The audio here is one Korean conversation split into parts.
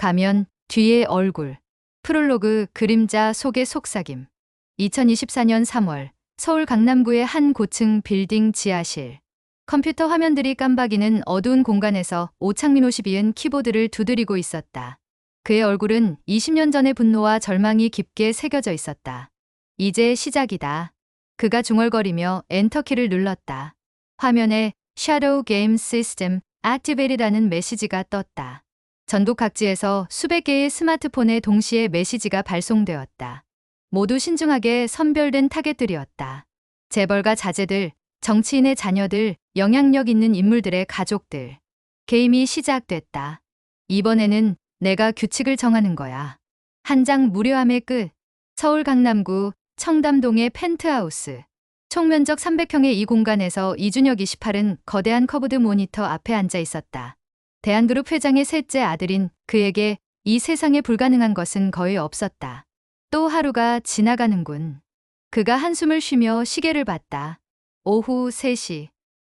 가면, 뒤에 얼굴. 프롤로그 그림자 속의 속삭임. 2024년 3월 서울 강남구의 한 고층 빌딩 지하실. 컴퓨터 화면들이 깜박이는 어두운 공간에서 오창민 52은 키보드를 두드리고 있었다. 그의 얼굴은 20년 전의 분노와 절망이 깊게 새겨져 있었다. 이제 시작이다. 그가 중얼거리며 엔터키를 눌렀다. 화면에 Shadow Game System Activated라는 메시지가 떴다. 전국 각지에서 수백 개의 스마트폰에 동시에 메시지가 발송되었다. 모두 신중하게 선별된 타겟들이었다. 재벌가 자제들, 정치인의 자녀들, 영향력 있는 인물들의 가족들. 게임이 시작됐다. 이번에는 내가 규칙을 정하는 거야. 한 장 무료함의 끝. 서울 강남구 청담동의 펜트하우스. 총면적 300평의 이 공간에서 이준혁 28은 거대한 커브드 모니터 앞에 앉아 있었다. 대한그룹 회장의 셋째 아들인 그에게 이 세상에 불가능한 것은 거의 없었다. 또 하루가 지나가는군. 그가 한숨을 쉬며 시계를 봤다. 오후 3시.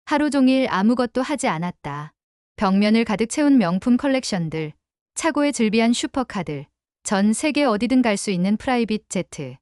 하루 종일 아무것도 하지 않았다. 벽면을 가득 채운 명품 컬렉션들, 차고에 즐비한 슈퍼카들, 전 세계 어디든 갈 수 있는 프라이빗 제트.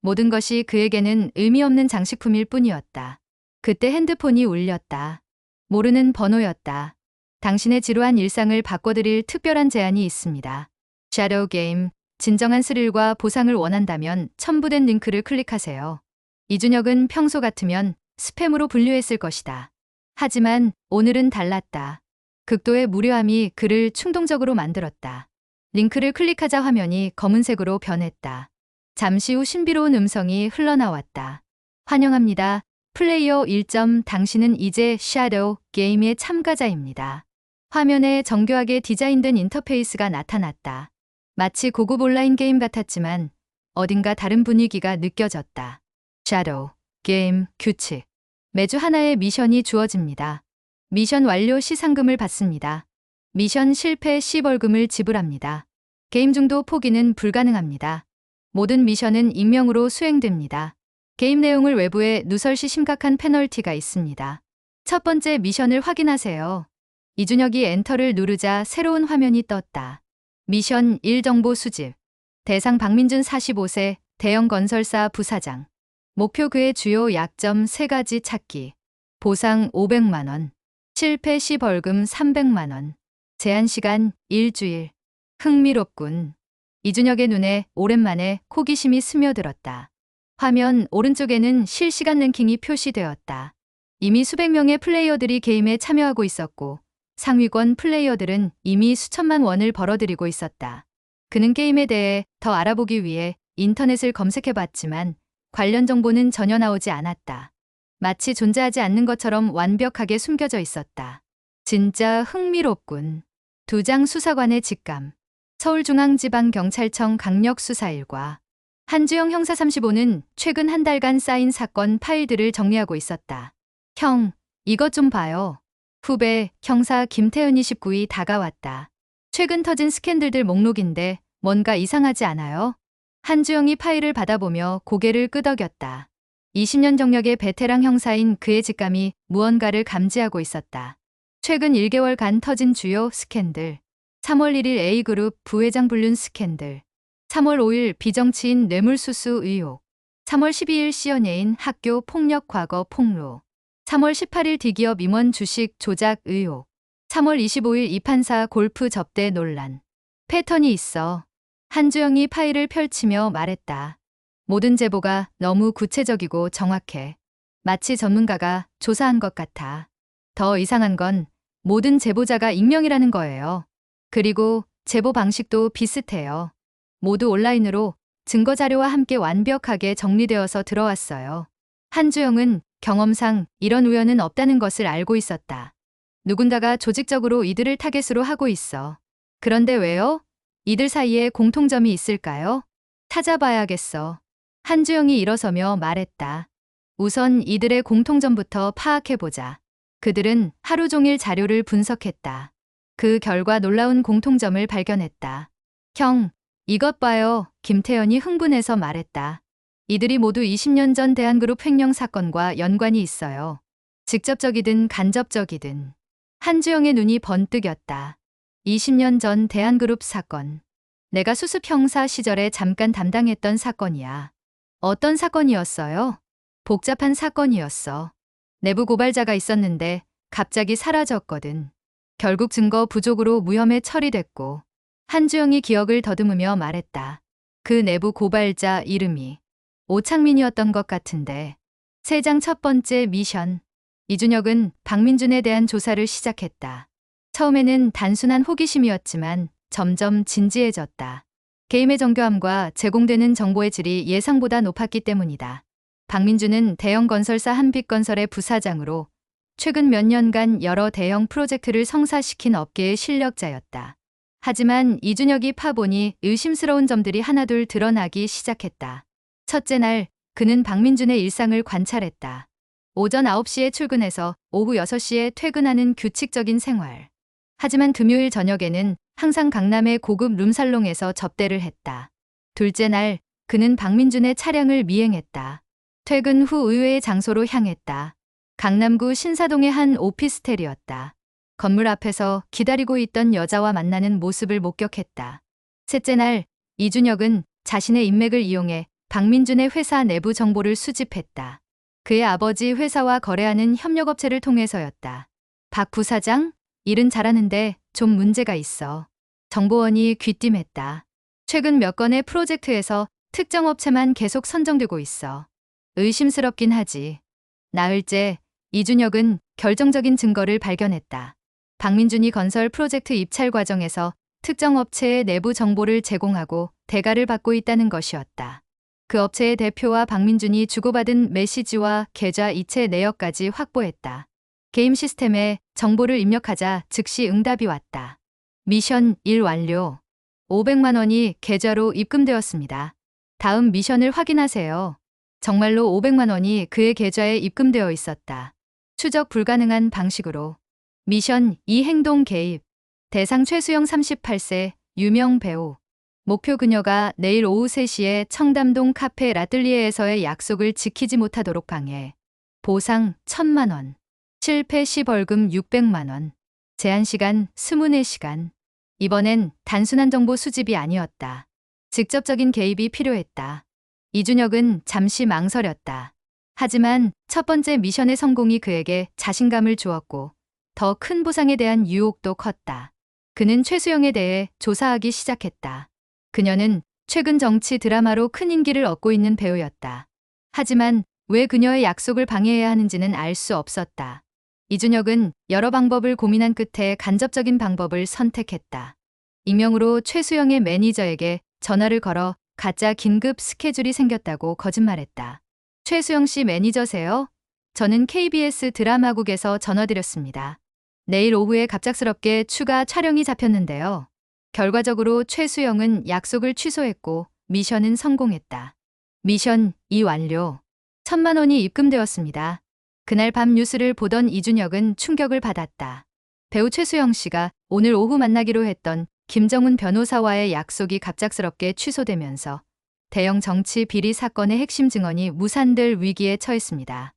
모든 것이 그에게는 의미 없는 장식품일 뿐이었다. 그때 핸드폰이 울렸다. 모르는 번호였다. 당신의 지루한 일상을 바꿔드릴 특별한 제안이 있습니다. 섀도우 게임, 진정한 스릴과 보상을 원한다면 첨부된 링크를 클릭하세요. 이준혁은 평소 같으면 스팸으로 분류했을 것이다. 하지만 오늘은 달랐다. 극도의 무료함이 그를 충동적으로 만들었다. 링크를 클릭하자 화면이 검은색으로 변했다. 잠시 후 신비로운 음성이 흘러나왔다. 환영합니다. 플레이어 1점 당신은 이제 섀도우 게임의 참가자입니다. 화면에 정교하게 디자인된 인터페이스가 나타났다. 마치 고급 온라인 게임 같았지만 어딘가 다른 분위기가 느껴졌다. 섀도우 게임 규칙. 매주 하나의 미션이 주어집니다. 미션 완료 시 상금을 받습니다. 미션 실패 시 벌금을 지불합니다. 게임 중도 포기는 불가능합니다. 모든 미션은 익명으로 수행됩니다. 게임 내용을 외부에 누설 시 심각한 페널티가 있습니다. 첫 번째 미션을 확인하세요. 이준혁이 엔터를 누르자 새로운 화면이 떴다. 미션 1 정보 수집. 대상 박민준 45세, 대형 건설사 부사장. 목표 그의 주요 약점 3가지 찾기. 보상 500만 원. 실패 시 벌금 300만 원. 제한 시간 일주일. 흥미롭군. 이준혁의 눈에 오랜만에 호기심이 스며들었다. 화면 오른쪽에는 실시간 랭킹이 표시되었다. 이미 수백 명의 플레이어들이 게임에 참여하고 있었고 상위권 플레이어들은 이미 수천만 원을 벌어들이고 있었다. 그는 게임에 대해 더 알아보기 위해 인터넷을 검색해봤지만 관련 정보는 전혀 나오지 않았다. 마치 존재하지 않는 것처럼 완벽하게 숨겨져 있었다. 진짜 흥미롭군. 두장 수사관의 직감. 서울중앙지방경찰청 강력수사일과. 한주영 형사 35는 최근 한 달간 쌓인 사건 파일들을 정리하고 있었다. 형, 이것 좀 봐요. 후배, 형사 김태현 29이 다가왔다. 최근 터진 스캔들들 목록인데 뭔가 이상하지 않아요? 한주영이 파일을 받아보며 고개를 끄덕였다. 20년 경력의 베테랑 형사인 그의 직감이 무언가를 감지하고 있었다. 최근 1개월간 터진 주요 스캔들. 3월 1일 A그룹 부회장 불륜 스캔들. 3월 5일 비정치인 뇌물수수 의혹. 3월 12일 C연예인 학교 폭력 과거 폭로. 3월 18일 D기업 임원 주식 조작 의혹. 3월 25일 이판사 골프 접대 논란. 패턴이 있어. 한주영이 파일을 펼치며 말했다. 모든 제보가 너무 구체적이고 정확해. 마치 전문가가 조사한 것 같아. 더 이상한 건 모든 제보자가 익명이라는 거예요. 그리고 제보 방식도 비슷해요. 모두 온라인으로 증거 자료와 함께 완벽하게 정리되어서 들어왔어요. 한주영은 경험상 이런 우연은 없다는 것을 알고 있었다. 누군가가 조직적으로 이들을 타겟으로 하고 있어. 그런데 왜요? 이들 사이에 공통점이 있을까요? 찾아봐야겠어. 한주영이 일어서며 말했다. 우선 이들의 공통점부터 파악해보자. 그들은 하루 종일 자료를 분석했다. 그 결과 놀라운 공통점을 발견했다. 형, 이것 봐요. 김태현이 흥분해서 말했다. 이들이 모두 20년 전 대한그룹 횡령 사건과 연관이 있어요. 직접적이든 간접적이든. 한주영의 눈이 번뜩였다. 20년 전 대한그룹 사건. 내가 수습 형사 시절에 잠깐 담당했던 사건이야. 어떤 사건이었어요? 복잡한 사건이었어. 내부 고발자가 있었는데 갑자기 사라졌거든. 결국 증거 부족으로 무혐의 처리됐고, 한주영이 기억을 더듬으며 말했다. 그 내부 고발자 이름이 오창민이었던 것 같은데. 3장 첫 번째 미션. 이준혁은 박민준에 대한 조사를 시작했다. 처음에는 단순한 호기심이었지만 점점 진지해졌다. 게임의 정교함과 제공되는 정보의 질이 예상보다 높았기 때문이다. 박민준은 대형 건설사 한빛건설의 부사장으로 최근 몇 년간 여러 대형 프로젝트를 성사시킨 업계의 실력자였다. 하지만 이준혁이 파보니 의심스러운 점들이 하나둘 드러나기 시작했다. 첫째 날, 그는 박민준의 일상을 관찰했다. 오전 9시에 출근해서 오후 6시에 퇴근하는 규칙적인 생활. 하지만 금요일 저녁에는 항상 강남의 고급 룸살롱에서 접대를 했다. 둘째 날, 그는 박민준의 차량을 미행했다. 퇴근 후 의외의 장소로 향했다. 강남구 신사동의 한 오피스텔이었다. 건물 앞에서 기다리고 있던 여자와 만나는 모습을 목격했다. 셋째 날, 이준혁은 자신의 인맥을 이용해 박민준의 회사 내부 정보를 수집했다. 그의 아버지 회사와 거래하는 협력업체를 통해서였다. 박 부사장, 일은 잘하는데 좀 문제가 있어. 정보원이 귀띔했다. 최근 몇 건의 프로젝트에서 특정 업체만 계속 선정되고 있어. 의심스럽긴 하지. 나흘째, 이준혁은 결정적인 증거를 발견했다. 박민준이 건설 프로젝트 입찰 과정에서 특정 업체의 내부 정보를 제공하고 대가를 받고 있다는 것이었다. 그 업체의 대표와 박민준이 주고받은 메시지와 계좌 이체 내역까지 확보했다. 게임 시스템에 정보를 입력하자 즉시 응답이 왔다. 미션 1 완료. 500만 원이 계좌로 입금되었습니다. 다음 미션을 확인하세요. 정말로 500만 원이 그의 계좌에 입금되어 있었다. 추적 불가능한 방식으로. 미션 2 행동 개입. 대상 최수영 38세, 유명 배우. 목표 그녀가 내일 오후 3시에 청담동 카페 라뜰리에에서의 약속을 지키지 못하도록 방해. 보상 1,000만 원. 실패 시 벌금 600만 원. 제한 시간 24시간. 이번엔 단순한 정보 수집이 아니었다. 직접적인 개입이 필요했다. 이준혁은 잠시 망설였다. 하지만 첫 번째 미션의 성공이 그에게 자신감을 주었고 더 큰 보상에 대한 유혹도 컸다. 그는 최수영에 대해 조사하기 시작했다. 그녀는 최근 정치 드라마로 큰 인기를 얻고 있는 배우였다. 하지만 왜 그녀의 약속을 방해해야 하는지는 알 수 없었다. 이준혁은 여러 방법을 고민한 끝에 간접적인 방법을 선택했다. 익명으로 최수영의 매니저에게 전화를 걸어 가짜 긴급 스케줄이 생겼다고 거짓말했다. 최수영 씨 매니저세요? 저는 KBS 드라마국에서 전화드렸습니다. 내일 오후에 갑작스럽게 추가 촬영이 잡혔는데요. 결과적으로 최수영은 약속을 취소했고 미션은 성공했다. 미션 2 완료. 1,000만 원이 입금되었습니다. 그날 밤 뉴스를 보던 이준혁은 충격을 받았다. 배우 최수영 씨가 오늘 오후 만나기로 했던 김정훈 변호사와의 약속이 갑작스럽게 취소되면서 대형 정치 비리 사건의 핵심 증언이 무산될 위기에 처했습니다.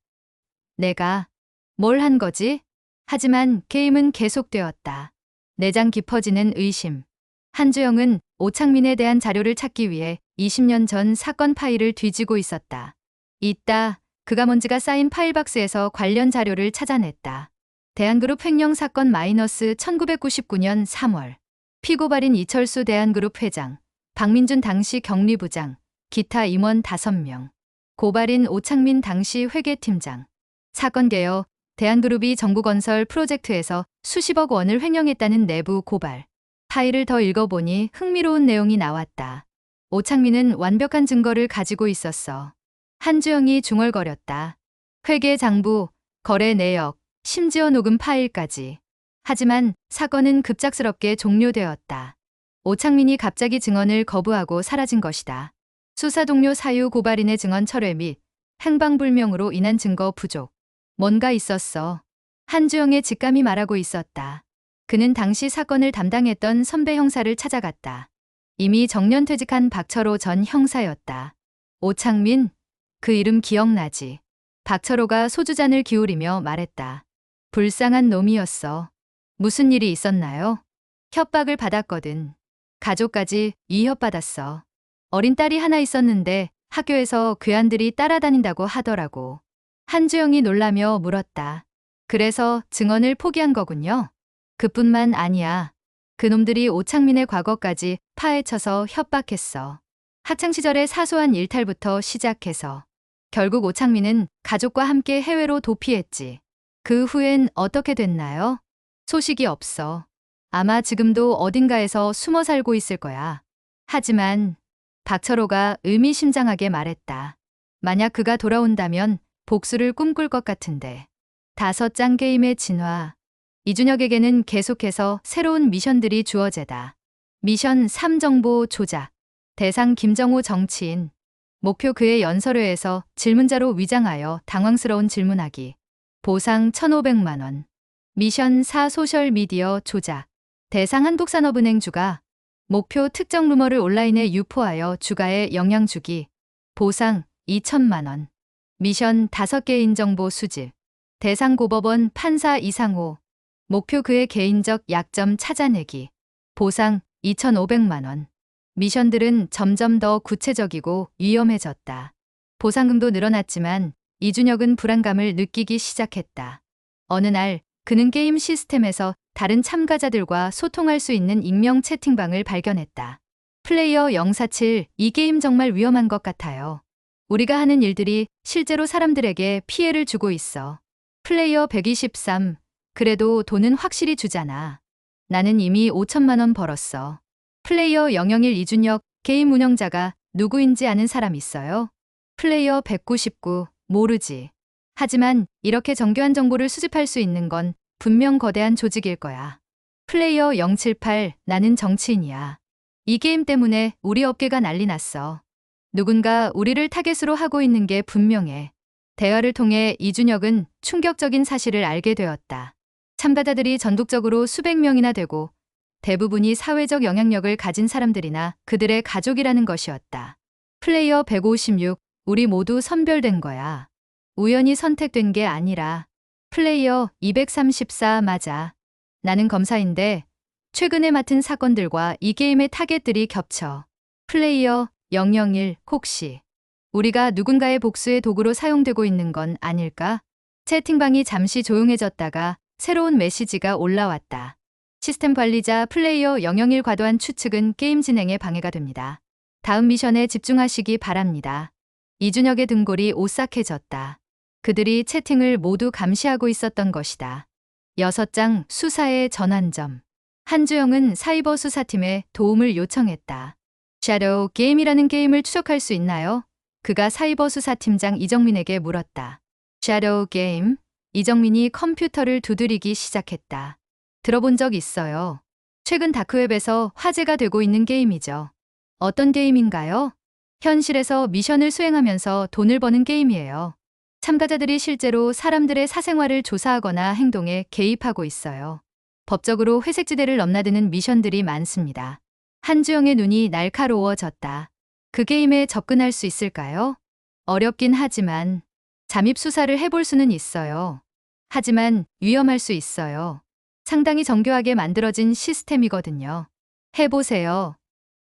내가 뭘 한 거지? 하지만 게임은 계속되었다. 내장 깊어지는 의심. 한주영은 오창민에 대한 자료를 찾기 위해 20년 전 사건 파일을 뒤지고 있었다. 이따 그가 먼지가 쌓인 파일박스에서 관련 자료를 찾아냈다. 대한그룹 횡령 사건 마이너스 1999년 3월. 피고발인 이철수 대한그룹 회장, 박민준 당시 경리부장, 기타 임원 5명. 고발인 오창민 당시 회계팀장. 사건 개요. 대한그룹이 정부건설 프로젝트에서 수십억 원을 횡령했다는 내부 고발. 파일을 더 읽어보니 흥미로운 내용이 나왔다. 오창민은 완벽한 증거를 가지고 있었어. 한주영이 중얼거렸다. 회계 장부, 거래 내역, 심지어 녹음 파일까지. 하지만 사건은 급작스럽게 종료되었다. 오창민이 갑자기 증언을 거부하고 사라진 것이다. 수사 동료 사유 고발인의 증언 철회 및 행방불명으로 인한 증거 부족. 뭔가 있었어. 한주영의 직감이 말하고 있었다. 그는 당시 사건을 담당했던 선배 형사를 찾아갔다. 이미 정년퇴직한 박철호 전 형사였다. 오창민, 그 이름 기억나지? 박철호가 소주잔을 기울이며 말했다. 불쌍한 놈이었어. 무슨 일이 있었나요? 협박을 받았거든. 가족까지 위협받았어. 어린 딸이 하나 있었는데 학교에서 괴한들이 따라다닌다고 하더라고. 한주영이 놀라며 물었다. 그래서 증언을 포기한 거군요. 그뿐만 아니야. 그놈들이 오창민의 과거까지 파헤쳐서 협박했어. 학창시절의 사소한 일탈부터 시작해서 결국 오창민은 가족과 함께 해외로 도피했지. 그 후엔 어떻게 됐나요? 소식이 없어. 아마 지금도 어딘가에서 숨어 살고 있을 거야. 하지만 박철호가 의미심장하게 말했다. 만약 그가 돌아온다면 복수를 꿈꿀 것 같은데. 5장 게임의 진화. 이준혁에게는 계속해서 새로운 미션들이 주어제다. 미션 3 정보 조작. 대상 김정호 정치인. 목표 그의 연설회에서 질문자로 위장하여 당황스러운 질문하기. 보상 1,500만 원. 미션 4 소셜미디어 조작. 대상 한국산업은행 주가. 목표 특정 루머를 온라인에 유포하여 주가에 영향 주기. 보상 2천만 원. 미션 5개인 정보 수집. 대상 고법원 판사 이상호. 목표 그의 개인적 약점 찾아내기. 보상 2,500만 원. 미션들은 점점 더 구체적이고 위험해졌다. 보상금도 늘어났지만 이준혁은 불안감을 느끼기 시작했다. 어느 날 그는 게임 시스템에서 다른 참가자들과 소통할 수 있는 익명 채팅방을 발견했다. 플레이어 047, 이 게임 정말 위험한 것 같아요. 우리가 하는 일들이 실제로 사람들에게 피해를 주고 있어. 플레이어 123, 그래도 돈은 확실히 주잖아. 나는 이미 5천만 원 벌었어. 플레이어 001 이준혁, 게임 운영자가 누구인지 아는 사람 있어요? 플레이어 199, 모르지. 하지만 이렇게 정교한 정보를 수집할 수 있는 건 분명 거대한 조직일 거야. 플레이어 078, 나는 정치인이야. 이 게임 때문에 우리 업계가 난리 났어. 누군가 우리를 타겟으로 하고 있는 게 분명해. 대화를 통해 이준혁은 충격적인 사실을 알게 되었다. 참가자들이 전국적으로 수백 명이나 되고 대부분이 사회적 영향력을 가진 사람들이나 그들의 가족이라는 것이었다. 플레이어 156, 우리 모두 선별된 거야. 우연히 선택된 게 아니라. 플레이어 234, 맞아. 나는 검사인데 최근에 맡은 사건들과 이 게임의 타겟들이 겹쳐. 플레이어 001, 혹시 우리가 누군가의 복수의 도구로 사용되고 있는 건 아닐까? 채팅방이 잠시 조용해졌다가 새로운 메시지가 올라왔다. 시스템 관리자 플레이어 001 과도한 추측은 게임 진행에 방해가 됩니다. 다음 미션에 집중하시기 바랍니다. 이준혁의 등골이 오싹해졌다. 그들이 채팅을 모두 감시하고 있었던 것이다. 6장 수사의 전환점. 한주영은 사이버 수사팀에 도움을 요청했다. 샤도우 게임이라는 게임을 추적할 수 있나요? 그가 사이버 수사팀장 이정민에게 물었다. 샤도우 게임? 이정민이 컴퓨터를 두드리기 시작했다. 들어본 적 있어요. 최근 다크웹에서 화제가 되고 있는 게임이죠. 어떤 게임인가요? 현실에서 미션을 수행하면서 돈을 버는 게임이에요. 참가자들이 실제로 사람들의 사생활을 조사하거나 행동에 개입하고 있어요. 법적으로 회색지대를 넘나드는 미션들이 많습니다. 한주영의 눈이 날카로워졌다. 그 게임에 접근할 수 있을까요? 어렵긴 하지만 잠입 수사를 해볼 수는 있어요. 하지만 위험할 수 있어요. 상당히 정교하게 만들어진 시스템이거든요. 해보세요.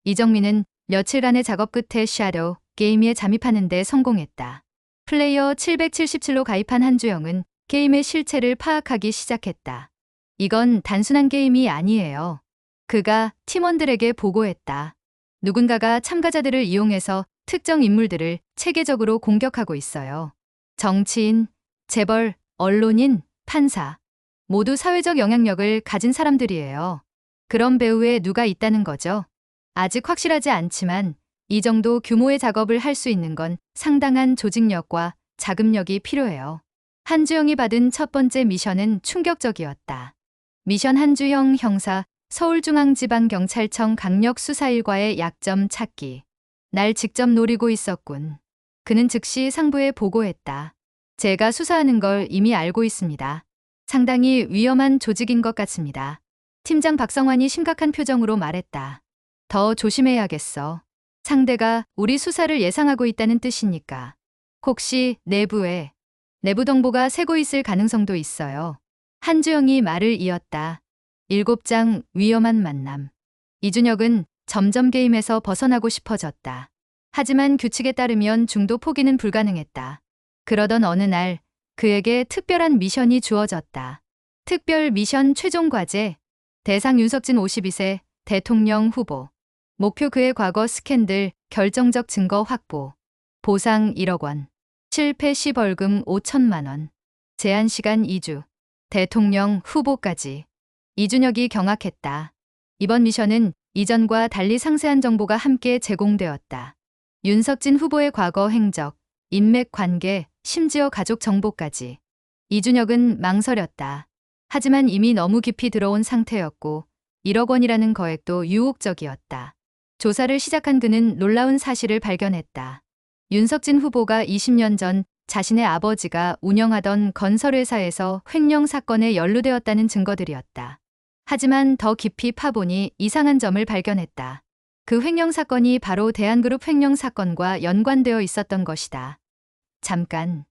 이정민은 며칠간의 작업 끝에 샤도우 게임에 잠입하는 데 성공했다. 플레이어 777로 가입한 한주영은 게임의 실체를 파악하기 시작했다. 이건 단순한 게임이 아니에요. 그가 팀원들에게 보고했다. 누군가가 참가자들을 이용해서 특정 인물들을 체계적으로 공격하고 있어요. 정치인, 재벌, 언론인, 판사. 모두 사회적 영향력을 가진 사람들이에요. 그런 배후에 누가 있다는 거죠? 아직 확실하지 않지만 이 정도 규모의 작업을 할 수 있는 건 상당한 조직력과 자금력이 필요해요. 한주영이 받은 첫 번째 미션은 충격적이었다. 미션 한주영 형사, 서울중앙지방경찰청 강력수사일과의 약점 찾기. 날 직접 노리고 있었군. 그는 즉시 상부에 보고했다. 제가 수사하는 걸 이미 알고 있습니다. 상당히 위험한 조직인 것 같습니다. 팀장 박성환이 심각한 표정으로 말했다. 더 조심해야겠어. 상대가 우리 수사를 예상하고 있다는 뜻이니까. 혹시 내부 정보가 새고 있을 가능성도 있어요. 한주영이 말을 이었다. 7장 위험한 만남. 이준혁은 점점 게임에서 벗어나고 싶어졌다. 하지만 규칙에 따르면 중도 포기는 불가능했다. 그러던 어느 날 그에게 특별한 미션이 주어졌다. 특별 미션 최종 과제. 대상 윤석진 52세 대통령 후보. 목표 그의 과거 스캔들 결정적 증거 확보. 보상 1억 원. 실패 시 벌금 5천만 원. 제한 시간 2주. 대통령 후보까지. 이준혁이 경악했다. 이번 미션은 이전과 달리 상세한 정보가 함께 제공되었다. 윤석진 후보의 과거 행적, 인맥 관계, 심지어 가족 정보까지. 이준혁은 망설였다. 하지만 이미 너무 깊이 들어온 상태였고 1억 원이라는 거액도 유혹적이었다. 조사를 시작한 그는 놀라운 사실을 발견했다. 윤석진 후보가 20년 전 자신의 아버지가 운영하던 건설회사에서 횡령 사건에 연루되었다는 증거들이었다. 하지만 더 깊이 파보니 이상한 점을 발견했다. 그 횡령 사건이 바로 대한그룹 횡령 사건과 연관되어 있었던 것이다. 잠깐,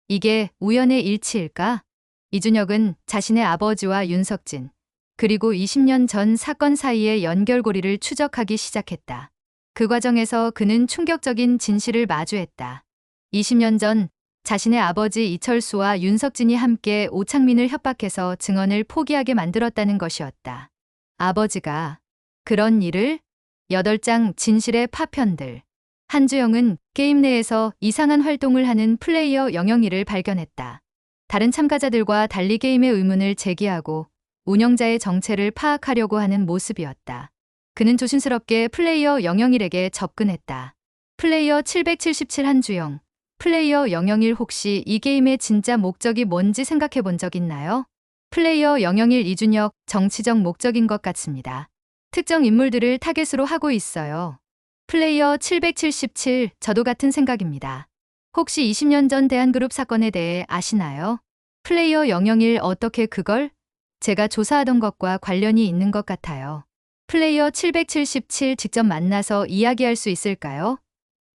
이게 우연의 일치일까? 이준혁은 자신의 아버지와 윤석진, 그리고 20년 전 사건 사이의 연결고리를 추적하기 시작했다. 그 과정에서 그는 충격적인 진실을 마주했다. 20년 전 자신의 아버지 이철수와 윤석진이 함께 오창민을 협박해서 증언을 포기하게 만들었다는 것이었다. 아버지가 그런 일을? 8장 진실의 파편들. 한주영은 게임 내에서 이상한 활동을 하는 플레이어 영영이를 발견했다. 다른 참가자들과 달리 게임의 의문을 제기하고 운영자의 정체를 파악하려고 하는 모습이었다. 그는 조심스럽게 플레이어 영영일에게 접근했다. 플레이어 777 한주영. 플레이어 001 혹시 이 게임의 진짜 목적이 뭔지 생각해 본 적 있나요? 플레이어 001 이준혁 정치적 목적인 것 같습니다. 특정 인물들을 타겟으로 하고 있어요. 플레이어 777 저도 같은 생각입니다. 혹시 20년 전 대한그룹 사건에 대해 아시나요? 플레이어 001 어떻게 그걸? 제가 조사하던 것과 관련이 있는 것 같아요. 플레이어 777 직접 만나서 이야기할 수 있을까요?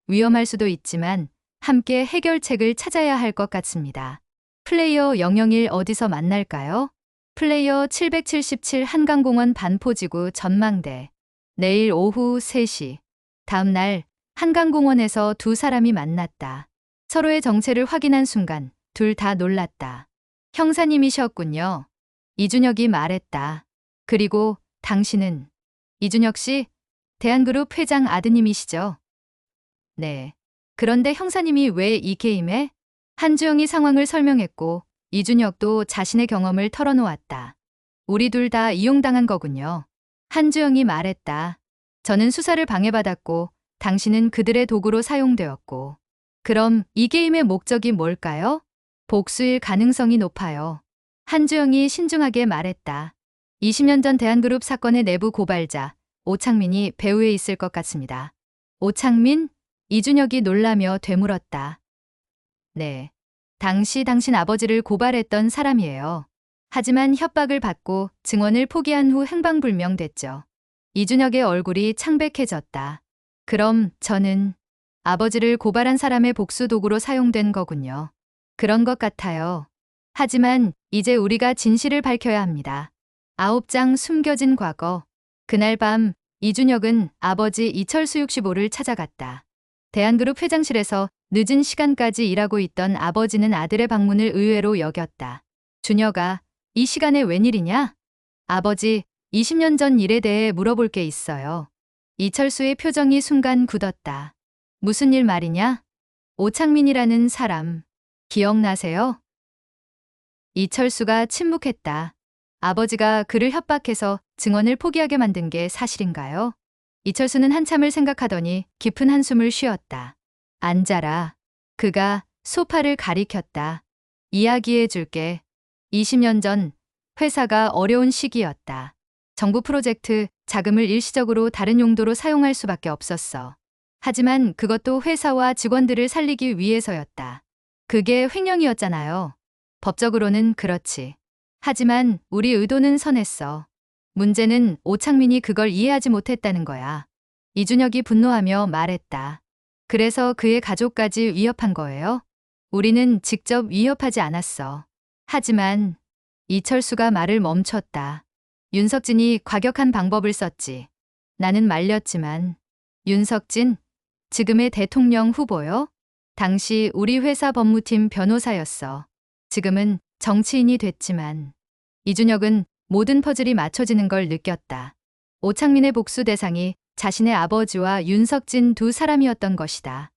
위험할 수도 있지만 함께 해결책을 찾아야 할 것 같습니다. 플레이어 001 어디서 만날까요? 플레이어 777 한강공원 반포지구 전망대. 내일 오후 3시. 다음 날 한강공원에서 두 사람이 만났다. 서로의 정체를 확인한 순간 둘 다 놀랐다. 형사님이셨군요. 이준혁이 말했다. 그리고 당신은? 이준혁 씨, 대한그룹 회장 아드님이시죠? 네. 그런데 형사님이 왜 이 게임에? 한주영이 상황을 설명했고 이준혁도 자신의 경험을 털어놓았다. 우리 둘 다 이용당한 거군요. 한주영이 말했다. 저는 수사를 방해받았고 당신은 그들의 도구로 사용되었고. 그럼 이 게임의 목적이 뭘까요? 복수일 가능성이 높아요. 한주영이 신중하게 말했다. 20년 전 대한그룹 사건의 내부 고발자 오창민이 배후에 있을 것 같습니다. 오창민? 이준혁이 놀라며 되물었다. 네. 당시 당신 아버지를 고발했던 사람이에요. 하지만 협박을 받고 증언을 포기한 후 행방불명됐죠. 이준혁의 얼굴이 창백해졌다. 그럼 저는 아버지를 고발한 사람의 복수 도구로 사용된 거군요. 그런 것 같아요. 하지만 이제 우리가 진실을 밝혀야 합니다. 9장 숨겨진 과거. 그날 밤 이준혁은 아버지 이철수 65를 찾아갔다. 대한그룹 회장실에서 늦은 시간까지 일하고 있던 아버지는 아들의 방문을 의외로 여겼다. 준혁아, 이 시간에 웬일이냐? 아버지, 20년 전 일에 대해 물어볼 게 있어요. 이철수의 표정이 순간 굳었다. 무슨 일 말이냐? 오창민이라는 사람, 기억나세요? 이철수가 침묵했다. 아버지가 그를 협박해서 증언을 포기하게 만든 게 사실인가요? 이철수는 한참을 생각하더니 깊은 한숨을 쉬었다. 앉아라. 그가 소파를 가리켰다. 이야기해 줄게. 20년 전 회사가 어려운 시기였다. 정부 프로젝트 자금을 일시적으로 다른 용도로 사용할 수밖에 없었어. 하지만 그것도 회사와 직원들을 살리기 위해서였다. 그게 횡령이었잖아요. 법적으로는 그렇지. 하지만 우리 의도는 선했어. 문제는 오창민이 그걸 이해하지 못했다는 거야. 이준혁이 분노하며 말했다. 그래서 그의 가족까지 위협한 거예요? 우리는 직접 위협하지 않았어. 하지만 이철수가 말을 멈췄다. 윤석진이 과격한 방법을 썼지. 나는 말렸지만. 윤석진, 지금의 대통령 후보요? 당시 우리 회사 법무팀 변호사였어. 지금은 정치인이 됐지만. 이준혁은 모든 퍼즐이 맞춰지는 걸 느꼈다. 오창민의 복수 대상이 자신의 아버지와 윤석진 두 사람이었던 것이다.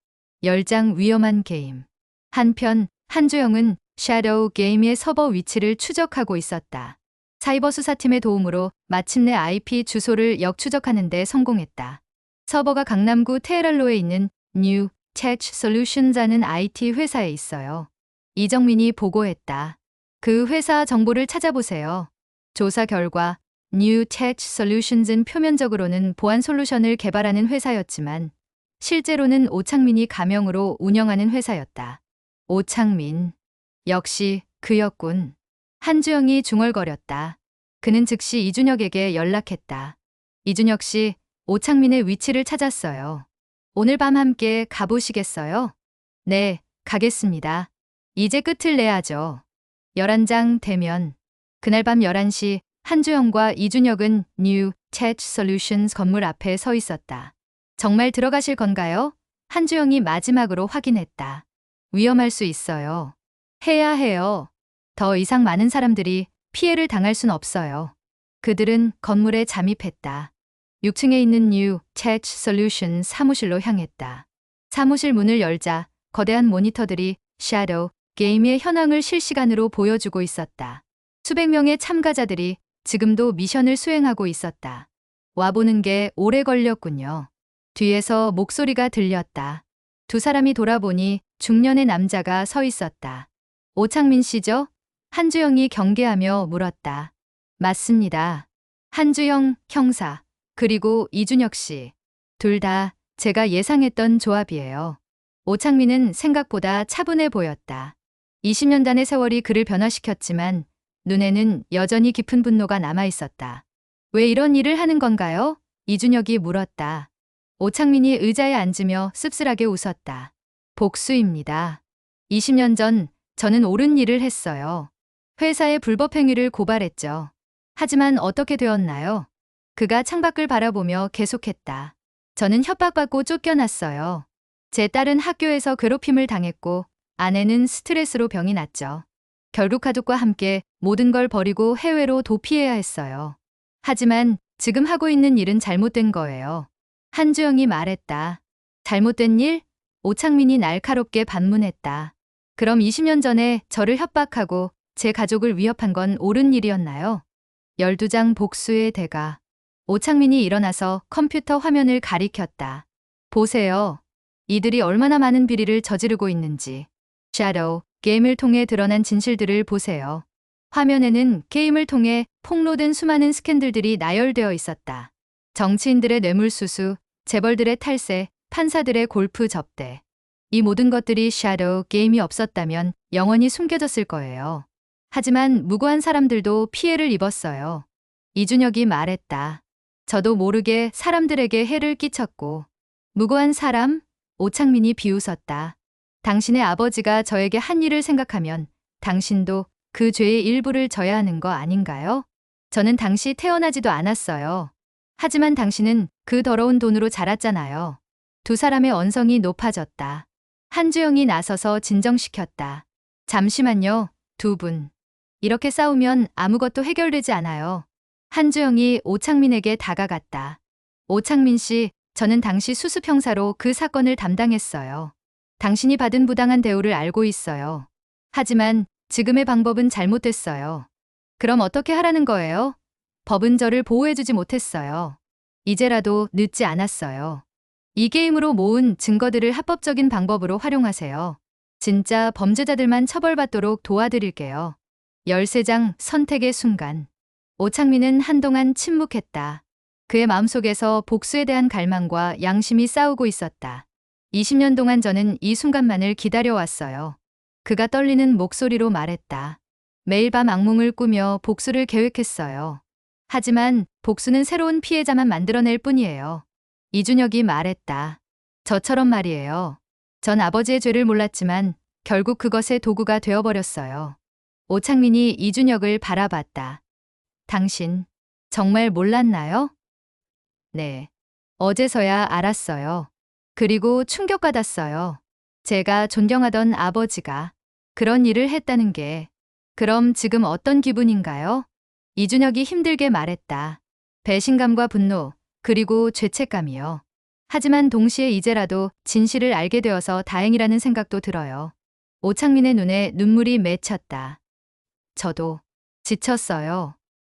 열장 위험한 게임. 한편 한주영은 섀도우 게임의 서버 위치를 추적하고 있었다. 사이버 수사팀의 도움으로 마침내 IP 주소를 역추적하는 데 성공했다. 서버가 강남구 테헤랄로에 있는 New Tech Solutions라는 IT 회사에 있어요. 이정민이 보고했다. 그 회사 정보를 찾아보세요. 조사 결과 New Tech Solutions는 표면적으로는 보안 솔루션을 개발하는 회사였지만 실제로는 오창민이 가명으로 운영하는 회사였다. 오창민. 역시 그였군. 한주영이 중얼거렸다. 그는 즉시 이준혁에게 연락했다. 이준혁 씨, 오창민의 위치를 찾았어요. 오늘 밤 함께 가보시겠어요? 네, 가겠습니다. 이제 끝을 내야죠. 11장 되면. 그날 밤 11시 한주영과 이준혁은 New Tech Solutions 건물 앞에 서 있었다. 정말 들어가실 건가요? 한주영이 마지막으로 확인했다. 위험할 수 있어요. 해야 해요. 더 이상 많은 사람들이 피해를 당할 순 없어요. 그들은 건물에 잠입했다. 6층에 있는 New Tech Solutions 사무실로 향했다. 사무실 문을 열자 거대한 모니터들이 섀도우 게임의 현황을 실시간으로 보여주고 있었다. 수백 명의 참가자들이 지금도 미션을 수행하고 있었다. 와보는 게 오래 걸렸군요. 뒤에서 목소리가 들렸다. 두 사람이 돌아보니 중년의 남자가 서 있었다. 오창민 씨죠? 한주영이 경계하며 물었다. 맞습니다. 한주영 형사, 그리고 이준혁 씨. 둘 다 제가 예상했던 조합이에요. 오창민은 생각보다 차분해 보였다. 20년단의 세월이 그를 변화시켰지만 눈에는 여전히 깊은 분노가 남아 있었다. 왜 이런 일을 하는 건가요? 이준혁이 물었다. 오창민이 의자에 앉으며 씁쓸하게 웃었다. 복수입니다. 20년 전 저는 옳은 일을 했어요. 회사의 불법 행위를 고발했죠. 하지만 어떻게 되었나요? 그가 창밖을 바라보며 계속했다. 저는 협박받고 쫓겨났어요. 제 딸은 학교에서 괴롭힘을 당했고 아내는 스트레스로 병이 났죠. 결국 가족과 함께 모든 걸 버리고 해외로 도피해야 했어요. 하지만 지금 하고 있는 일은 잘못된 거예요. 한주영이 말했다. 잘못된 일? 오창민이 날카롭게 반문했다. 그럼 20년 전에 저를 협박하고 제 가족을 위협한 건 옳은 일이었나요? 12장 복수의 대가. 오창민이 일어나서 컴퓨터 화면을 가리켰다. 보세요. 이들이 얼마나 많은 비리를 저지르고 있는지. 섀도우 게임을 통해 드러난 진실들을 보세요. 화면에는 게임을 통해 폭로된 수많은 스캔들들이 나열되어 있었다. 정치인들의 뇌물수수, 재벌들의 탈세, 판사들의 골프 접대. 이 모든 것들이 섀도우 게임이 없었다면 영원히 숨겨졌을 거예요. 하지만 무고한 사람들도 피해를 입었어요. 이준혁이 말했다. 저도 모르게 사람들에게 해를 끼쳤고. 무고한 사람? 오창민이 비웃었다. 당신의 아버지가 저에게 한 일을 생각하면 당신도 그 죄의 일부를 져야 하는 거 아닌가요? 저는 당시 태어나지도 않았어요. 하지만 당신은 그 더러운 돈으로 자랐잖아요. 두 사람의 언성이 높아졌다. 한주영이 나서서 진정시켰다. 잠시만요, 두 분. 이렇게 싸우면 아무것도 해결되지 않아요. 한주영이 오창민에게 다가갔다. 오창민 씨, 저는 당시 수습 형사로 그 사건을 담당했어요. 당신이 받은 부당한 대우를 알고 있어요. 하지만 지금의 방법은 잘못됐어요. 그럼 어떻게 하라는 거예요? 법은 저를 보호해주지 못했어요. 이제라도 늦지 않았어요. 이 게임으로 모은 증거들을 합법적인 방법으로 활용하세요. 진짜 범죄자들만 처벌받도록 도와드릴게요. 13장 선택의 순간. 오창민은 한동안 침묵했다. 그의 마음속에서 복수에 대한 갈망과 양심이 싸우고 있었다. 20년 동안 저는 이 순간만을 기다려왔어요. 그가 떨리는 목소리로 말했다. 매일 밤 악몽을 꾸며 복수를 계획했어요. 하지만 복수는 새로운 피해자만 만들어낼 뿐이에요. 이준혁이 말했다. 저처럼 말이에요. 전 아버지의 죄를 몰랐지만 결국 그것의 도구가 되어버렸어요. 오창민이 이준혁을 바라봤다. 당신, 정말 몰랐나요? 네. 어제서야 알았어요. 그리고 충격받았어요. 제가 존경하던 아버지가 그런 일을 했다는 게. 그럼 지금 어떤 기분인가요? 이준혁이 힘들게 말했다. 배신감과 분노, 그리고 죄책감이요. 하지만 동시에 이제라도 진실을 알게 되어서 다행이라는 생각도 들어요. 오창민의 눈에 눈물이 맺혔다. 저도 지쳤어요.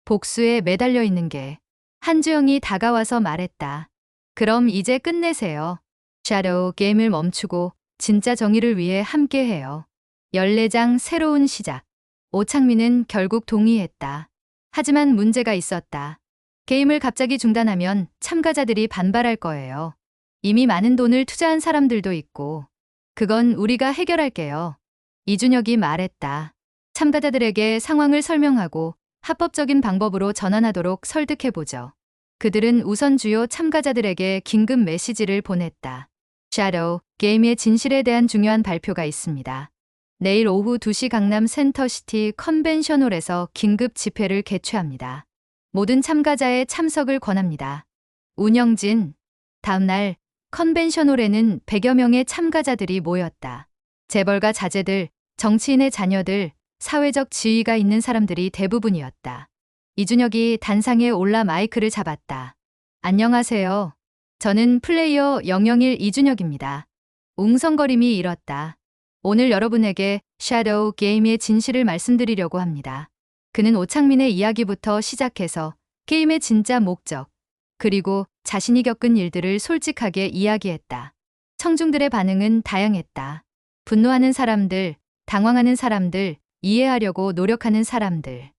복수에 매달려 있는 게. 한주영이 다가와서 말했다. 그럼 이제 끝내세요. 샤도우 게임을 멈추고 진짜 정의를 위해 함께해요. 14장 새로운 시작. 오창민은 결국 동의했다. 하지만 문제가 있었다. 게임을 갑자기 중단하면 참가자들이 반발할 거예요. 이미 많은 돈을 투자한 사람들도 있고. 그건 우리가 해결할게요. 이준혁이 말했다. 참가자들에게 상황을 설명하고 합법적인 방법으로 전환하도록 설득해보죠. 그들은 우선 주요 참가자들에게 긴급 메시지를 보냈다. 샤도우 게임의 진실에 대한 중요한 발표가 있습니다. 내일 오후 2시 강남 센터시티 컨벤션홀에서 긴급 집회를 개최합니다. 모든 참가자의 참석을 권합니다. 운영진. 다음날 컨벤션홀에는 100여 명의 참가자들이 모였다. 재벌가 자제들, 정치인의 자녀들, 사회적 지위가 있는 사람들이 대부분이었다. 이준혁이 단상에 올라 마이크를 잡았다. 안녕하세요. 저는 플레이어 001 이준혁입니다. 웅성거림이 일었다. 오늘 여러분에게 샤도우 게임의 진실을 말씀드리려고 합니다. 그는 오창민의 이야기부터 시작해서 게임의 진짜 목적, 그리고 자신이 겪은 일들을 솔직하게 이야기했다. 청중들의 반응은 다양했다. 분노하는 사람들, 당황하는 사람들, 이해하려고 노력하는 사람들.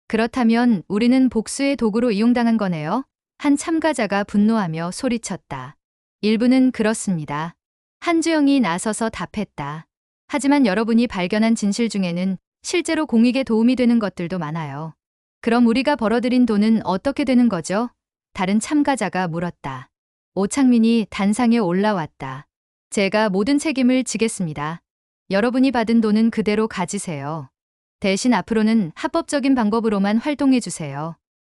그렇다면 우리는 복수의 도구로 이용당한 거네요? 한 참가자가 분노하며 소리쳤다. 일부는 그렇습니다. 한주영이 나서서 답했다. 하지만 여러분이 발견한 진실 중에는 실제로 공익에 도움이 되는 것들도 많아요. 그럼 우리가 벌어들인 돈은 어떻게 되는 거죠? 다른 참가자가 물었다. 오창민이 단상에 올라왔다. 제가 모든 책임을 지겠습니다. 여러분이 받은 돈은 그대로 가지세요. 대신 앞으로는 합법적인 방법으로만 활동해 주세요.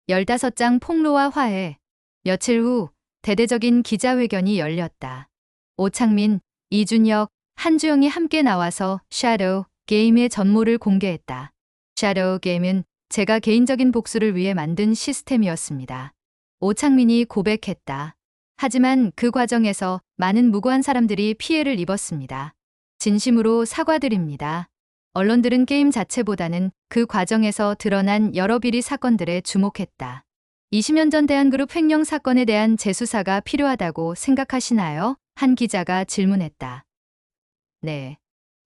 15장 폭로와 화해. 며칠 후 대대적인 기자회견이 열렸다. 오창민, 이준혁, 한주영이 함께 나와서 샤도우 게임의 전모를 공개했다. 샤도우 게임은 제가 개인적인 복수를 위해 만든 시스템이었습니다. 오창민이 고백했다. 하지만 그 과정에서 많은 무고한 사람들이 피해를 입었습니다. 진심으로 사과드립니다. 언론들은 게임 자체보다는 그 과정에서 드러난 여러 비리 사건들에 주목했다. 20년 전 대한그룹 횡령 사건에 대한 재수사가 필요하다고 생각하시나요? 한 기자가 질문했다. 네.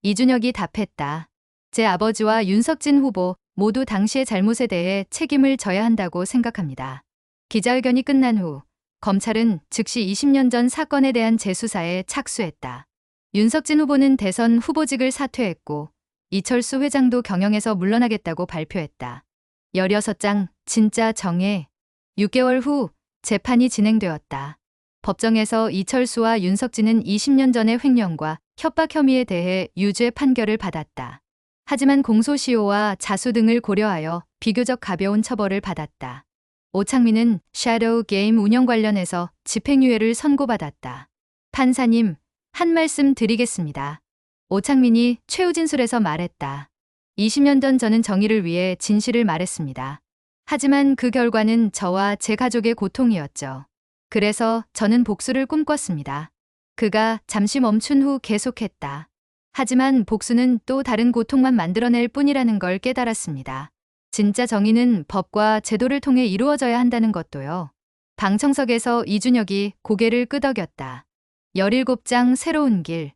이준혁이 답했다. 제 아버지와 윤석진 후보 모두 당시의 잘못에 대해 책임을 져야 한다고 생각합니다. 기자회견이 끝난 후 검찰은 즉시 20년 전 사건에 대한 재수사에 착수했다. 윤석진 후보는 대선 후보직을 사퇴했고 이철수 회장도 경영에서 물러나겠다고 발표했다. 16장 진짜 정해. 6개월 후 재판이 진행되었다. 법정에서 이철수와 윤석진은 20년 전의 횡령과 협박 혐의에 대해 유죄 판결을 받았다. 하지만 공소시효와 자수 등을 고려하여 비교적 가벼운 처벌을 받았다. 오창민은 샤도우 게임 운영 관련해서 집행유예를 선고받았다. 판사님, 한 말씀 드리겠습니다. 오창민이 최후 진술에서 말했다. 20년 전 저는 정의를 위해 진실을 말했습니다. 하지만 그 결과는 저와 제 가족의 고통이었죠. 그래서 저는 복수를 꿈꿨습니다. 그가 잠시 멈춘 후 계속했다. 하지만 복수는 또 다른 고통만 만들어낼 뿐이라는 걸 깨달았습니다. 진짜 정의는 법과 제도를 통해 이루어져야 한다는 것도요. 방청석에서 이준혁이 고개를 끄덕였다. 17장 새로운 길.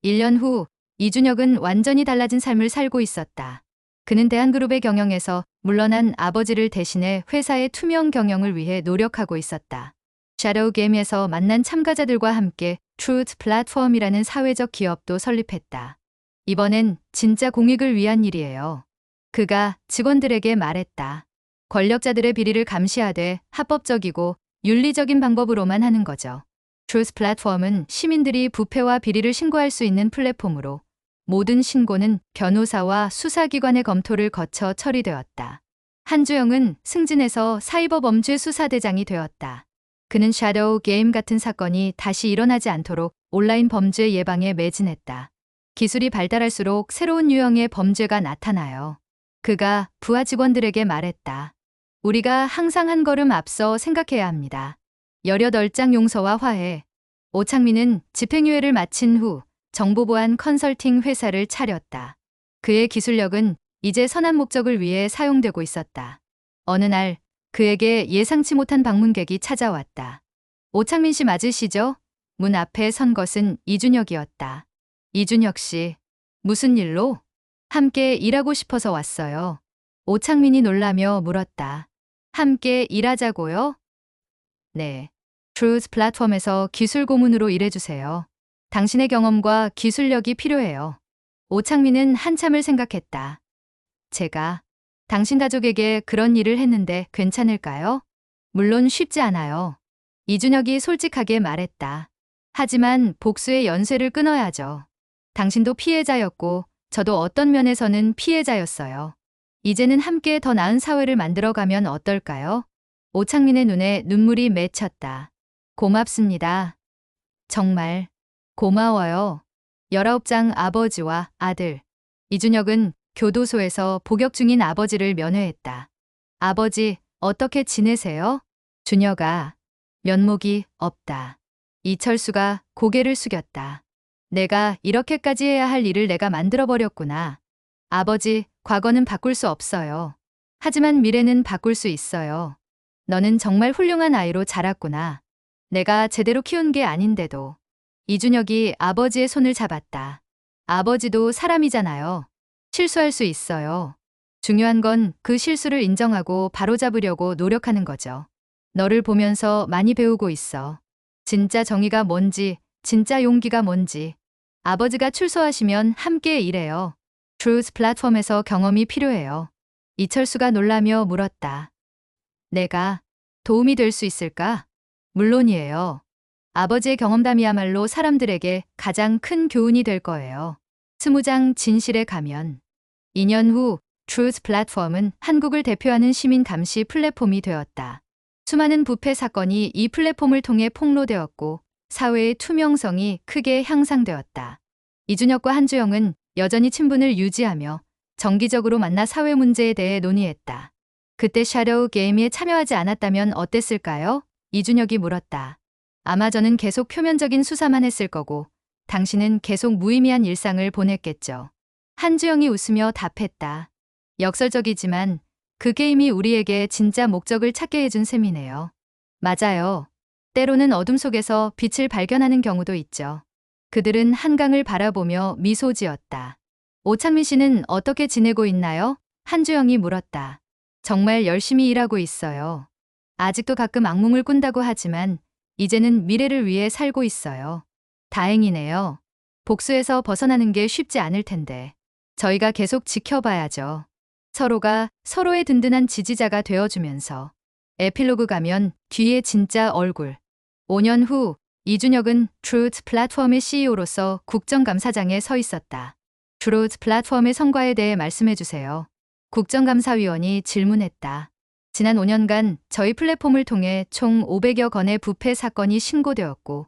1년 후 이준혁은 완전히 달라진 삶을 살고 있었다. 그는 대한그룹의 경영에서 물러난 아버지를 대신해 회사의 투명 경영을 위해 노력하고 있었다. 샤도우 게임에서 만난 참가자들과 함께 트루트 플랫폼이라는 사회적 기업도 설립했다. 이번엔 진짜 공익을 위한 일이에요. 그가 직원들에게 말했다. 권력자들의 비리를 감시하되 합법적이고 윤리적인 방법으로만 하는 거죠. 트루트 플랫폼은 시민들이 부패와 비리를 신고할 수 있는 플랫폼으로 모든 신고는 변호사와 수사기관의 검토를 거쳐 처리되었다. 한주영은 승진해서 사이버 범죄 수사대장이 되었다. 그는 섀도우 게임 같은 사건이 다시 일어나지 않도록 온라인 범죄 예방에 매진했다. 기술이 발달할수록 새로운 유형의 범죄가 나타나요. 그가 부하 직원들에게 말했다. 우리가 항상 한 걸음 앞서 생각해야 합니다. 18장 용서와 화해. 오창민은 집행유예를 마친 후 정보보안 컨설팅 회사를 차렸다. 그의 기술력은 이제 선한 목적을 위해 사용되고 있었다. 어느 날 그에게 예상치 못한 방문객이 찾아왔다. 오창민 씨 맞으시죠? 문 앞에 선 것은 이준혁이었다. 이준혁 씨, 무슨 일로? 함께 일하고 싶어서 왔어요. 오창민이 놀라며 물었다. 함께 일하자고요? 네. 트루스 플랫폼에서 기술 고문으로 일해주세요. 당신의 경험과 기술력이 필요해요. 오창민은 한참을 생각했다. 제가 당신 가족에게 그런 일을 했는데 괜찮을까요? 물론 쉽지 않아요. 이준혁이 솔직하게 말했다. 하지만 복수의 연쇄를 끊어야죠. 당신도 피해자였고 저도 어떤 면에서는 피해자였어요. 이제는 함께 더 나은 사회를 만들어가면 어떨까요? 오창민의 눈에 눈물이 맺혔다. 고맙습니다. 정말 고마워요. 19장 아버지와 아들. 이준혁은 교도소에서 복역 중인 아버지를 면회했다. 아버지, 어떻게 지내세요? 준혁아, 면목이 없다. 이철수가 고개를 숙였다. 내가 이렇게까지 해야 할 일을 내가 만들어버렸구나. 아버지, 과거는 바꿀 수 없어요. 하지만 미래는 바꿀 수 있어요. 너는 정말 훌륭한 아이로 자랐구나. 내가 제대로 키운 게 아닌데도. 이준혁이 아버지의 손을 잡았다. 아버지도 사람이잖아요. 실수할 수 있어요. 중요한 건 그 실수를 인정하고 바로잡으려고 노력하는 거죠. 너를 보면서 많이 배우고 있어. 진짜 정의가 뭔지, 진짜 용기가 뭔지. 아버지가 출소하시면 함께 일해요. 트루스 플랫폼에서 경험이 필요해요. 이철수가 놀라며 물었다. 내가 도움이 될 수 있을까? 물론이에요. 아버지의 경험담이야말로 사람들에게 가장 큰 교훈이 될 거예요. 20장 진실의 가면. 2년 후 트루스 플랫폼은 한국을 대표하는 시민 감시 플랫폼이 되었다. 수많은 부패 사건이 이 플랫폼을 통해 폭로되었고 사회의 투명성이 크게 향상되었다. 이준혁과 한주영은 여전히 친분을 유지하며 정기적으로 만나 사회 문제에 대해 논의했다. 그때 섀도우 게임에 참여하지 않았다면 어땠을까요? 이준혁이 물었다. 아마 저는 계속 표면적인 수사만 했을 거고 당신은 계속 무의미한 일상을 보냈겠죠. 한주영이 웃으며 답했다. 역설적이지만 그 게임이 우리에게 진짜 목적을 찾게 해준 셈이네요. 맞아요. 때로는 어둠 속에서 빛을 발견하는 경우도 있죠. 그들은 한강을 바라보며 미소 지었다. 오창민 씨는 어떻게 지내고 있나요? 한주영이 물었다. 정말 열심히 일하고 있어요. 아직도 가끔 악몽을 꾼다고 하지만 이제는 미래를 위해 살고 있어요. 다행이네요. 복수에서 벗어나는 게 쉽지 않을 텐데. 저희가 계속 지켜봐야죠. 서로가 서로의 든든한 지지자가 되어주면서. 에필로그 가면 뒤에 진짜 얼굴. 5년 후 이준혁은 트루스 플랫폼의 CEO로서 국정감사장에 서 있었다. 트루스 플랫폼의 성과에 대해 말씀해 주세요. 국정감사위원이 질문했다. 지난 5년간 저희 플랫폼을 통해 총 500여 건의 부패 사건이 신고되었고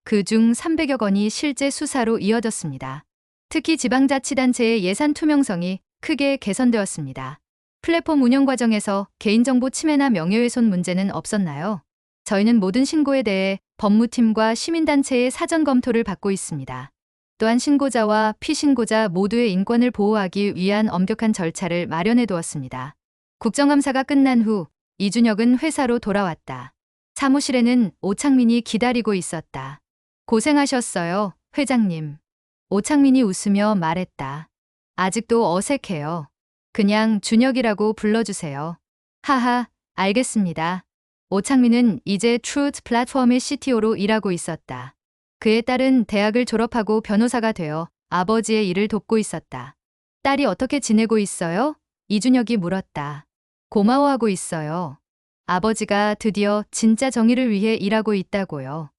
그중 300여 건이 실제 수사로 이어졌습니다. 특히 지방자치단체의 예산 투명성이 크게 개선되었습니다. 플랫폼 운영 과정에서 개인정보 침해나 명예훼손 문제는 없었나요? 저희는 모든 신고에 대해 법무팀과 시민단체의 사전 검토를 받고 있습니다. 또한 신고자와 피신고자 모두의 인권을 보호하기 위한 엄격한 절차를 마련해 두었습니다. 국정감사가 끝난 후 이준혁은 회사로 돌아왔다. 사무실에는 오창민이 기다리고 있었다. 고생하셨어요, 회장님. 오창민이 웃으며 말했다. 아직도 어색해요. 그냥 준혁이라고 불러주세요. 하하, 알겠습니다. 오창민은 이제 트루스 플랫폼의 CTO로 일하고 있었다. 그의 딸은 대학을 졸업하고 변호사가 되어 아버지의 일을 돕고 있었다. 딸이 어떻게 지내고 있어요? 이준혁이 물었다. 고마워하고 있어요. 아버지가 드디어 진짜 정의를 위해 일하고 있다고요.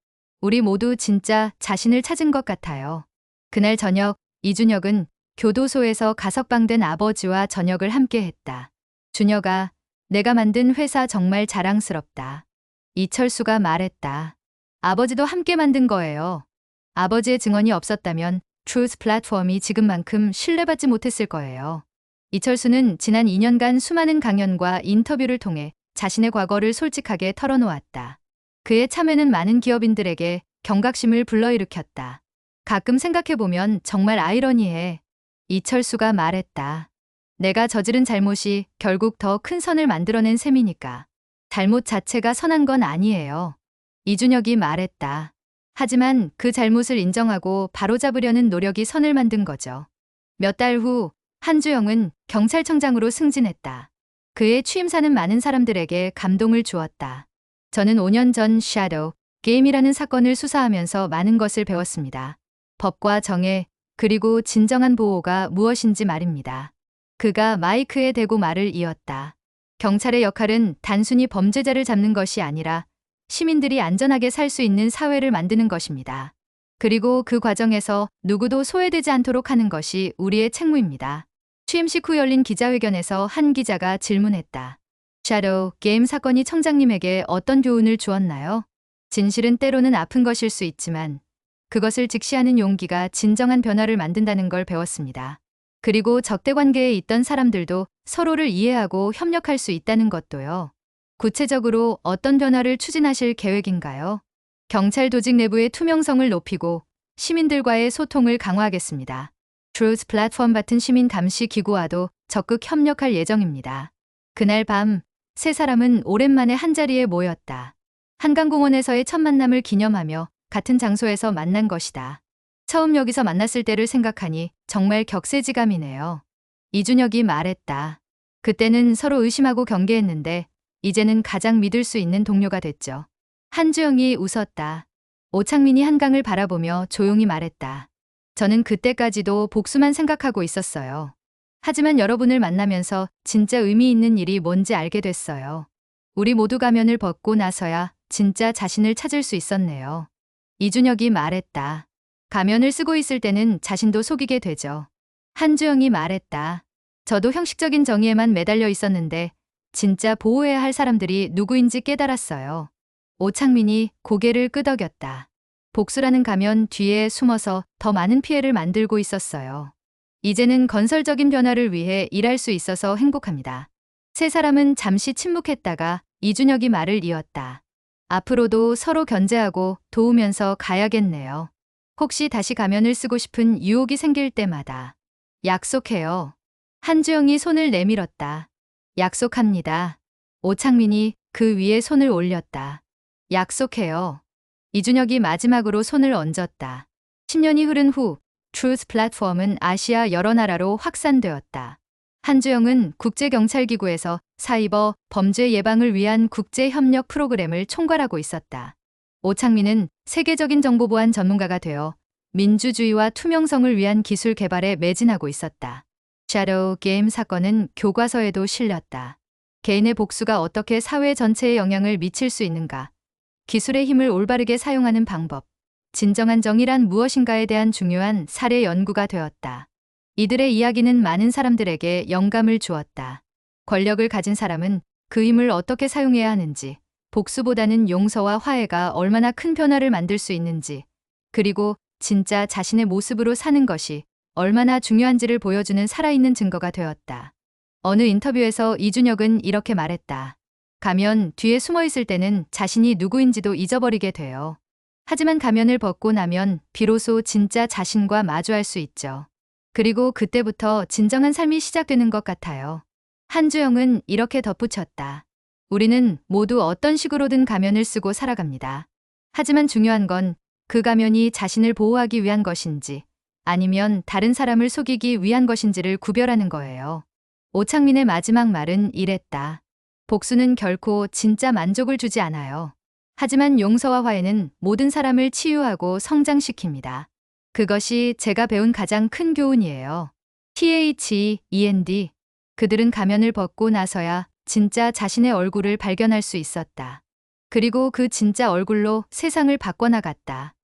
우리 모두 진짜 자신을 찾은 것 같아요. 그날 저녁 이준혁은 교도소에서 가석방된 아버지와 저녁을 함께 했다. 준혁아, 내가 만든 회사 정말 자랑스럽다. 이철수가 말했다. 아버지도 함께 만든 거예요. 아버지의 증언이 없었다면 트루스 플랫폼이 지금만큼 신뢰받지 못했을 거예요. 이철수는 지난 2년간 수많은 강연과 인터뷰를 통해 자신의 과거를 솔직하게 털어놓았다. 그의 참여는 많은 기업인들에게 경각심을 불러일으켰다. 가끔 생각해보면 정말 아이러니해. 이철수가 말했다. 내가 저지른 잘못이 결국 더 큰 선을 만들어낸 셈이니까. 잘못 자체가 선한 건 아니에요. 이준혁이 말했다. 하지만 그 잘못을 인정하고 바로잡으려는 노력이 선을 만든 거죠. 몇 달 후 한주영은 경찰청장으로 승진했다. 그의 취임사는 많은 사람들에게 감동을 주었다. 저는 5년 전 섀도우 게임이라는 사건을 수사하면서 많은 것을 배웠습니다. 법과 정의, 그리고 진정한 보호가 무엇인지 말입니다. 그가 마이크에 대고 말을 이었다. 경찰의 역할은 단순히 범죄자를 잡는 것이 아니라 시민들이 안전하게 살 수 있는 사회를 만드는 것입니다. 그리고 그 과정에서 누구도 소외되지 않도록 하는 것이 우리의 책무입니다. 취임식 후 열린 기자회견에서 한 기자가 질문했다. 섀도우 게임 사건이 청장님에게 어떤 교훈을 주었나요? 진실은 때로는 아픈 것일 수 있지만 그것을 직시하는 용기가 진정한 변화를 만든다는 걸 배웠습니다. 그리고 적대 관계에 있던 사람들도 서로를 이해하고 협력할 수 있다는 것도요. 구체적으로 어떤 변화를 추진하실 계획인가요? 경찰 조직 내부의 투명성을 높이고 시민들과의 소통을 강화하겠습니다. 트루스 플랫폼 같은 시민 감시 기구와도 적극 협력할 예정입니다. 그날 밤 세 사람은 오랜만에 한자리에 모였다. 한강공원에서의 첫 만남을 기념하며 같은 장소에서 만난 것이다. 처음 여기서 만났을 때를 생각하니 정말 격세지감이네요. 이준혁이 말했다. 그때는 서로 의심하고 경계했는데 이제는 가장 믿을 수 있는 동료가 됐죠. 한주영이 웃었다. 오창민이 한강을 바라보며 조용히 말했다. 저는 그때까지도 복수만 생각하고 있었어요. 하지만 여러분을 만나면서 진짜 의미 있는 일이 뭔지 알게 됐어요. 우리 모두 가면을 벗고 나서야 진짜 자신을 찾을 수 있었네요. 이준혁이 말했다. 가면을 쓰고 있을 때는 자신도 속이게 되죠. 한주영이 말했다. 저도 형식적인 정의에만 매달려 있었는데 진짜 보호해야 할 사람들이 누구인지 깨달았어요. 오창민이 고개를 끄덕였다. 복수라는 가면 뒤에 숨어서 더 많은 피해를 만들고 있었어요. 이제는 건설적인 변화를 위해 일할 수 있어서 행복합니다. 세 사람은 잠시 침묵했다가 이준혁이 말을 이었다. 앞으로도 서로 견제하고 도우면서 가야겠네요. 혹시 다시 가면을 쓰고 싶은 유혹이 생길 때마다. 약속해요. 한주영이 손을 내밀었다. 약속합니다. 오창민이 그 위에 손을 올렸다. 약속해요. 이준혁이 마지막으로 손을 얹었다. 10년이 흐른 후 트루스 플랫폼은 아시아 여러 나라로 확산되었다. 한주영은 국제경찰기구에서 사이버 범죄 예방을 위한 국제협력 프로그램을 총괄하고 있었다. 오창민은 세계적인 정보보안 전문가가 되어 민주주의와 투명성을 위한 기술 개발에 매진하고 있었다. 섀도우 게임 사건은 교과서에도 실렸다. 개인의 복수가 어떻게 사회 전체에 영향을 미칠 수 있는가, 기술의 힘을 올바르게 사용하는 방법, 진정한 정의란 무엇인가에 대한 중요한 사례 연구가 되었다. 이들의 이야기는 많은 사람들에게 영감을 주었다. 권력을 가진 사람은 그 힘을 어떻게 사용해야 하는지, 복수보다는 용서와 화해가 얼마나 큰 변화를 만들 수 있는지, 그리고 진짜 자신의 모습으로 사는 것이 얼마나 중요한지를 보여주는 살아있는 증거가 되었다. 어느 인터뷰에서 이준혁은 이렇게 말했다. 가면 뒤에 숨어 있을 때는 자신이 누구인지도 잊어버리게 돼요. 하지만 가면을 벗고 나면 비로소 진짜 자신과 마주할 수 있죠. 그리고 그때부터 진정한 삶이 시작되는 것 같아요. 한주영은 이렇게 덧붙였다. 우리는 모두 어떤 식으로든 가면을 쓰고 살아갑니다. 하지만 중요한 건 그 가면이 자신을 보호하기 위한 것인지 아니면 다른 사람을 속이기 위한 것인지를 구별하는 거예요. 오창민의 마지막 말은 이랬다. 복수는 결코 진짜 만족을 주지 않아요. 하지만 용서와 화해는 모든 사람을 치유하고 성장시킵니다. 그것이 제가 배운 가장 큰 교훈이에요. THEND. 그들은 가면을 벗고 나서야 진짜 자신의 얼굴을 발견할 수 있었다. 그리고 그 진짜 얼굴로 세상을 바꿔나갔다.